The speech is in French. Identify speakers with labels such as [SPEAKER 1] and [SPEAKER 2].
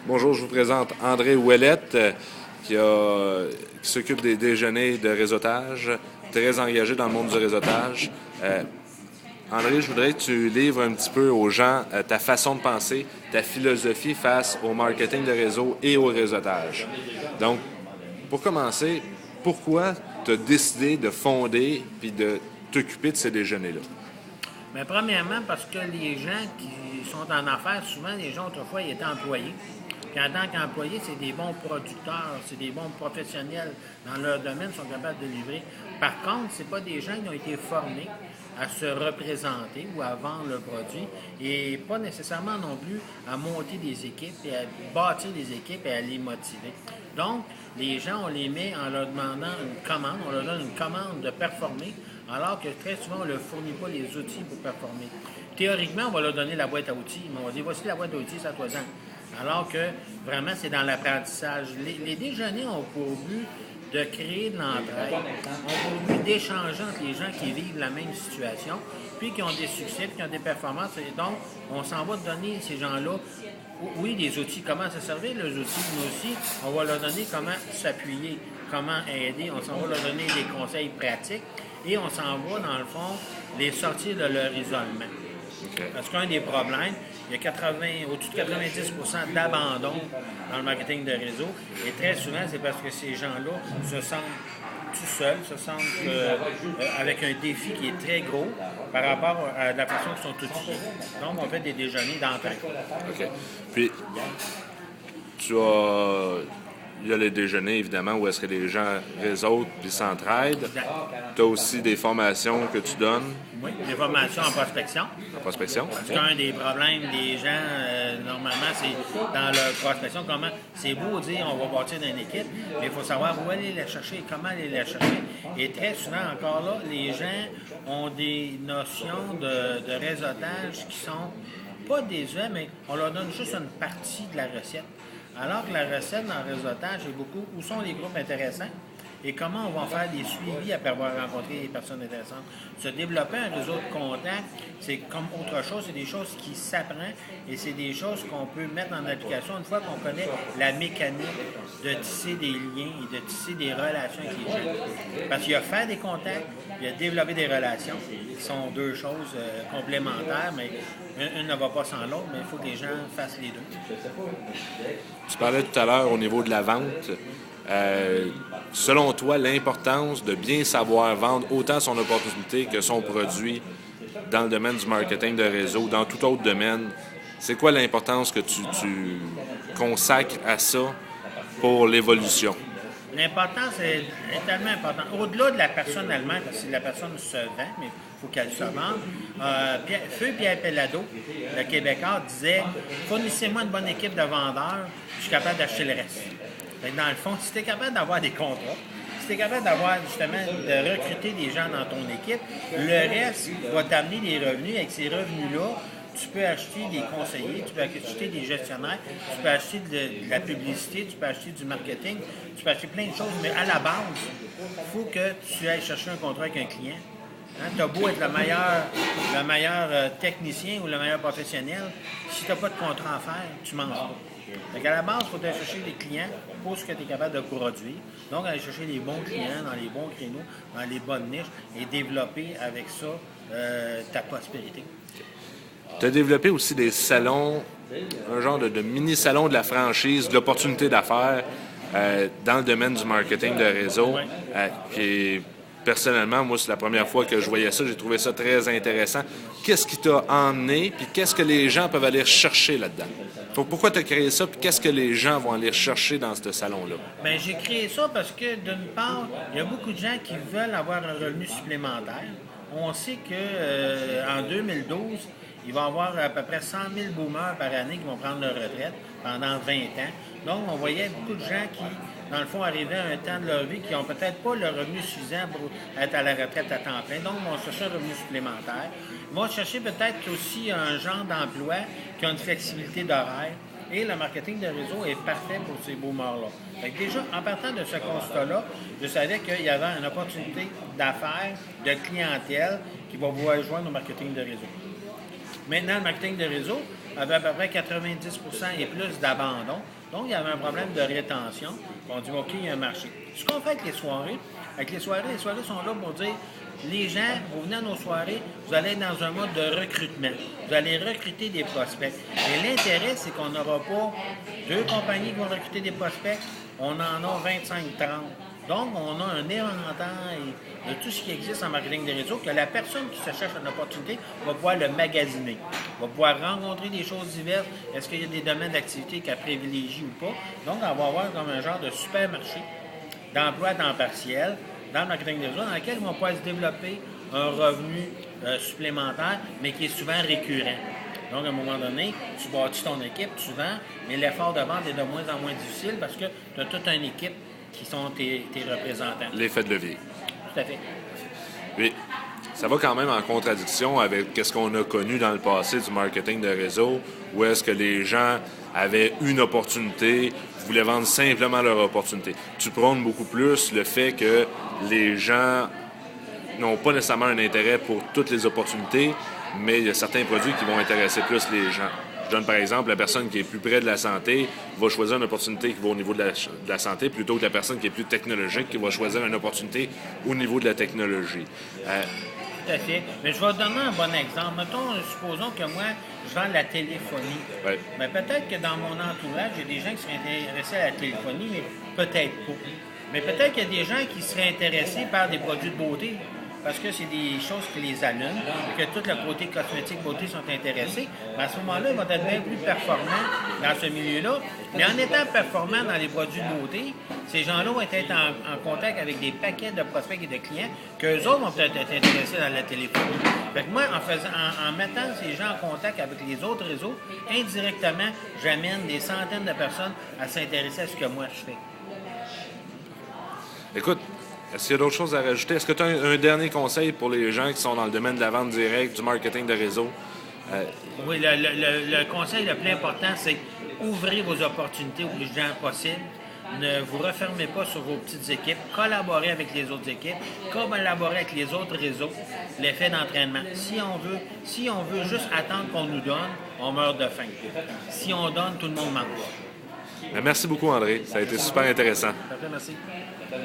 [SPEAKER 1] Bonjour, je vous présente André Ouellette, qui s'occupe des déjeuners de réseautage, très engagé dans le monde du réseautage. André, je voudrais que tu livres un petit peu aux gens ta façon de penser, ta philosophie face au marketing de réseau et au réseautage. Donc, pour commencer, pourquoi tu as décidé de fonder puis de t'occuper de ces déjeuners-là?
[SPEAKER 2] Mais premièrement, parce que les gens qui sont en affaires, souvent, les gens autrefois, ils étaient employés. Puis en tant qu'employés, c'est des bons producteurs, c'est des bons professionnels dans leur domaine, sont capables de livrer. Par contre, ce pas des gens qui ont été formés à se représenter ou à vendre le produit et pas nécessairement non plus à monter des équipes et à bâtir des équipes et à les motiver. Donc, les gens, on les met en leur demandant une commande, on leur donne une commande de performer, alors que très souvent, on ne leur fournit pas les outils pour performer. Théoriquement, on va leur donner la boîte à outils, mais on va dire voici la boîte à outils, ça toi-en. Alors que vraiment, c'est dans l'apprentissage. Les déjeuners ont pour but de créer de l'entraide, ont pour but d'échanger entre les gens qui vivent la même situation, puis qui ont des succès, puis qui ont des performances. Et donc, on s'en va donner ces gens-là, oui, des outils, comment se servir les outils, mais aussi, on va leur donner comment s'appuyer, comment aider, on s'en va leur donner des conseils pratiques, et on s'en va, dans le fond, les sortir de leur isolement.
[SPEAKER 1] OK.
[SPEAKER 2] Parce qu'un des problèmes, il y a au-dessus de 90 d'abandon dans le marketing de réseau. Et très souvent, c'est parce que ces gens-là se sentent tout seuls, se sentent avec un défi qui est très gros par rapport à la façon qu'ils sont outillés. Donc, on fait des déjeuners d'entraide.
[SPEAKER 1] OK. Puis, tu as. Il y a les déjeuners, évidemment, où est-ce que les gens réseautent et s'entraident. Tu as aussi des formations que tu donnes
[SPEAKER 2] Oui, des formations en prospection.
[SPEAKER 1] en prospection.
[SPEAKER 2] Parce qu'un des problèmes des gens, normalement, c'est dans leur prospection, comment c'est beau dire on va bâtir une équipe, mais il faut savoir où aller la chercher et comment aller la chercher. Et très souvent, encore là, les gens ont des notions de réseautage qui sont pas désuets, mais on leur donne juste une partie de la recette. Alors que la recette dans le réseautage est beaucoup où sont les groupes intéressants et comment on va faire des suivis après avoir rencontré des personnes intéressantes. Se développer un réseau de contacts, c'est comme autre chose, c'est des choses qui s'apprennent et c'est des choses qu'on peut mettre en application une fois qu'on connaît la mécanique de tisser des liens et de tisser des relations avec les gens. Parce qu'il y a faire des contacts, il y a développer des relations, qui sont deux choses complémentaires, mais une ne va pas sans l'autre, mais il faut que les gens fassent les deux.
[SPEAKER 1] Tu parlais tout à l'heure au niveau de la vente. Selon toi, l'importance de bien savoir vendre autant son opportunité que son produit dans le domaine du marketing de réseau, dans tout autre domaine, c'est quoi l'importance que tu consacres à ça pour l'évolution?
[SPEAKER 2] L'importance est tellement importante. Au-delà de la personne elle-même, parce que la personne se vend, mais il faut qu'elle se vende. Feu Pierre Pellado, le Québécois, disait fournissez-moi une bonne équipe de vendeurs, je suis capable d'acheter le reste. Fait que dans le fond, si tu es capable d'avoir des contrats, si tu es capable d'avoir justement de recruter des gens dans ton équipe, le reste va t'amener des revenus. Avec ces revenus-là, tu peux acheter des conseillers, tu peux acheter des gestionnaires, tu peux acheter de la publicité, tu peux acheter du marketing, tu peux acheter plein de choses, mais à la base, il faut que tu ailles chercher un contrat avec un client. Hein, tu as beau être le meilleur technicien ou le meilleur professionnel, si tu n'as pas de contrat à faire, tu manges pas. Donc à la base, il faut aller chercher les clients pour ce que tu es capable de produire. Donc, aller chercher les bons clients dans les bons créneaux, dans les bonnes niches et développer avec ça ta prospérité.
[SPEAKER 1] Tu as développé aussi des salons, un genre de mini-salon de la franchise, de l'opportunité d'affaires dans le domaine du marketing de réseau, qui est, personnellement, moi, c'est la première fois que je voyais ça, j'ai trouvé ça très intéressant. Qu'est-ce qui t'a emmené, puis qu'est-ce que les gens peuvent aller chercher là-dedans? Pourquoi tu as créé ça, puis qu'est-ce que les gens vont aller chercher dans ce salon-là?
[SPEAKER 2] Bien, j'ai créé ça parce que, d'une part, il y a beaucoup de gens qui veulent avoir un revenu supplémentaire. On sait qu'en 2012, il va y avoir à peu près 100 000 boomers par année qui vont prendre leur retraite pendant 20 ans. Donc, on voyait beaucoup de gens qui, dans le fond, arrivaient à un temps de leur vie qui n'ont peut-être pas le revenu suffisant pour être à la retraite à temps plein. Donc, ils vont chercher un revenu supplémentaire. Ils vont chercher peut-être aussi un genre d'emploi qui a une flexibilité d'horaire. Et le marketing de réseau est parfait pour ces boomers-là. Fait que déjà, en partant de ce constat-là, je savais qu'il y avait une opportunité d'affaires, de clientèle qui va vouloir joindre au marketing de réseau. Maintenant, le marketing de réseau, avait à peu près 90 et plus d'abandon. Donc, il y avait un problème de rétention. On dit, OK, il y a un marché. Ce qu'on fait avec les soirées sont là pour dire, les gens, vous venez à nos soirées, vous allez être dans un mode de recrutement. Vous allez recruter des prospects. Et l'intérêt, c'est qu'on n'aura pas 2 compagnies qui vont recruter des prospects, on en a 25-30. Donc, on a un éventail de tout ce qui existe en marketing des réseaux, que la personne qui se cherche une opportunité va pouvoir le magasiner, va pouvoir rencontrer des choses diverses. Est-ce qu'il y a des domaines d'activité qu'elle privilégie ou pas? Donc, on va avoir comme un genre de supermarché d'emploi à temps partiel dans le marketing des réseaux, dans lequel ils vont pouvoir se développer un revenu supplémentaire, mais qui est souvent récurrent. Donc, à un moment donné, tu bâtis ton équipe, tu vends, mais l'effort de vente est de moins en moins difficile parce que tu as toute une équipe qui sont tes représentants.
[SPEAKER 1] L'effet de levier.
[SPEAKER 2] Tout à fait.
[SPEAKER 1] Oui. Ça va quand même en contradiction avec ce qu'on a connu dans le passé du marketing de réseau, où est-ce que les gens avaient une opportunité, voulaient vendre simplement leur opportunité. Tu prônes beaucoup plus le fait que les gens n'ont pas nécessairement un intérêt pour toutes les opportunités, mais il y a certains produits qui vont intéresser plus les gens. Je donne par exemple, la personne qui est plus près de la santé va choisir une opportunité qui va au niveau de la santé plutôt que la personne qui est plus technologique qui va choisir une opportunité au niveau de la technologie.
[SPEAKER 2] Tout à fait. Mais je vais te donner un bon exemple. Mettons, supposons que moi, je vends de la téléphonie.
[SPEAKER 1] Oui.
[SPEAKER 2] Mais peut-être que dans mon entourage, il y a des gens qui seraient intéressés à la téléphonie, mais peut-être pas. Mais peut-être qu'il y a des gens qui seraient intéressés par des produits de beauté, parce que c'est des choses qui les allument, et que tout le côté cosmétique, beauté sont intéressés. Mais à ce moment-là, ils vont être bien plus performants dans ce milieu-là. Mais en étant performants dans les produits de beauté, ces gens-là vont être en contact avec des paquets de prospects et de clients qu'eux autres vont peut-être être intéressés dans la téléphonie. Fait que moi, en mettant ces gens en contact avec les autres réseaux, indirectement, j'amène des centaines de personnes à s'intéresser à ce que moi je fais.
[SPEAKER 1] Écoute, est-ce qu'il y a d'autres choses à rajouter? Est-ce que tu as un dernier conseil pour les gens qui sont dans le domaine de la vente directe, du marketing de réseau?
[SPEAKER 2] Oui, le conseil le plus important, c'est ouvrez vos opportunités aux plus gens possible. Ne vous refermez pas sur vos petites équipes. Collaborez avec les autres équipes. Collaborez avec les autres réseaux. L'effet d'entraînement. Si on veut juste attendre qu'on nous donne, on meurt de faim. Si on donne, tout le monde mange.
[SPEAKER 1] Merci beaucoup, André. Ça a été super intéressant.
[SPEAKER 2] Parfait, merci.